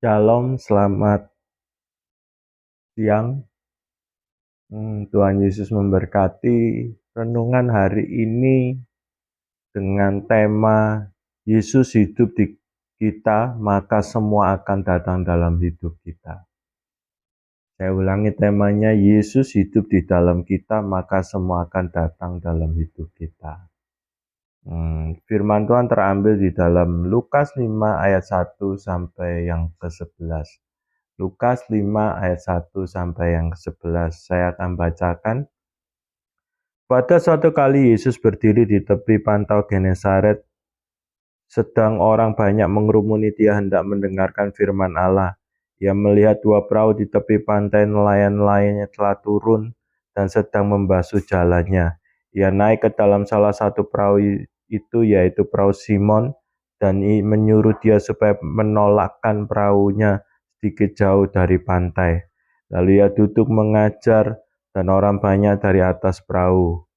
Shalom, selamat siang. Tuhan Yesus memberkati. Renungan hari ini dengan tema Yesus hidup di kita, maka semua akan datang dalam hidup kita. Saya ulangi temanya, Yesus hidup di dalam kita, maka semua akan datang dalam hidup kita. Firman Tuhan terambil di dalam Lukas 5 ayat 1 sampai yang ke-11. Lukas 5 ayat 1 sampai yang ke-11. Saya akan bacakan. Pada suatu kali Yesus berdiri di tepi pantai Genesaret. Sedang orang banyak mengerumuni, dia hendak mendengarkan firman Allah. Ia melihat dua perahu di tepi pantai, nelayan-nelayannya telah turun dan sedang membasuh jalannya. Ia naik ke dalam salah satu perahu itu, yaitu perahu Simon, dan menyuruh dia supaya menolakkan perahunya sedikit jauh dari pantai. Lalu ia duduk mengajar dan orang banyak dari atas perahu.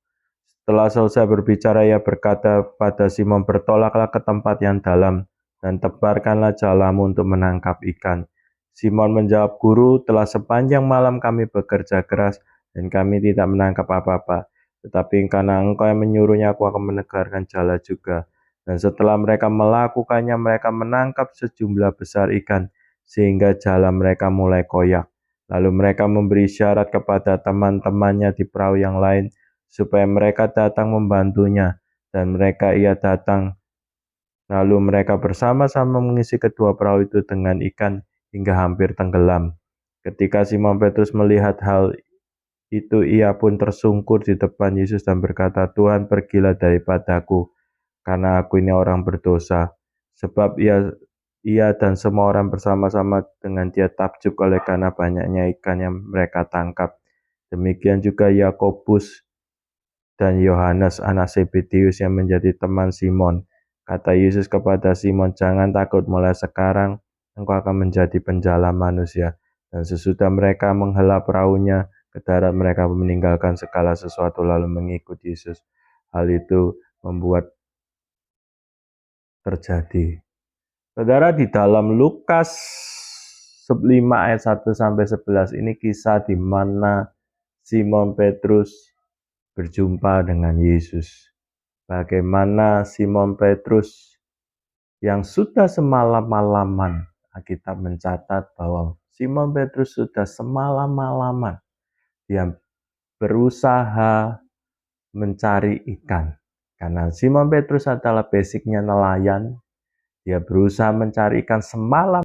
Setelah selesai berbicara, ia berkata pada Simon, bertolaklah ke tempat yang dalam dan tebarkanlah jalamu untuk menangkap ikan. Simon menjawab, Guru, telah sepanjang malam kami bekerja keras dan kami tidak menangkap apa-apa. Tetapi karena engkau yang menyuruhnya, aku akan menegarkan jala juga. Dan setelah mereka melakukannya, mereka menangkap sejumlah besar ikan, sehingga jala mereka mulai koyak. Lalu mereka memberi isyarat kepada teman-temannya di perahu yang lain, supaya mereka datang membantunya, dan ia datang. Lalu mereka bersama-sama mengisi kedua perahu itu dengan ikan hingga hampir tenggelam. Ketika Simon Petrus melihat hal itu, ia pun tersungkur di depan Yesus dan berkata, Tuhan, pergilah daripadaku, karena aku ini orang berdosa. Sebab ia dan semua orang bersama-sama dengan dia takjub oleh karena banyaknya ikan yang mereka tangkap. Demikian juga Yakobus dan Yohanes anak Zebedeus yang menjadi teman Simon. Kata Yesus kepada Simon, jangan takut, mulai sekarang engkau akan menjadi penjala manusia. Dan sesudah mereka menghela perahunya ke darat, mereka meninggalkan segala sesuatu lalu mengikut Yesus. Hal itu membuat terjadi. Saudara, di dalam Lukas 5 ayat 1 sampai 11 ini kisah di mana Simon Petrus berjumpa dengan Yesus. Bagaimana Simon Petrus yang sudah semalam-malaman, Alkitab mencatat bahwa Simon Petrus sudah semalam-malaman dia berusaha mencari ikan. Karena Simon Petrus adalah basicnya nelayan, dia berusaha mencari ikan semalam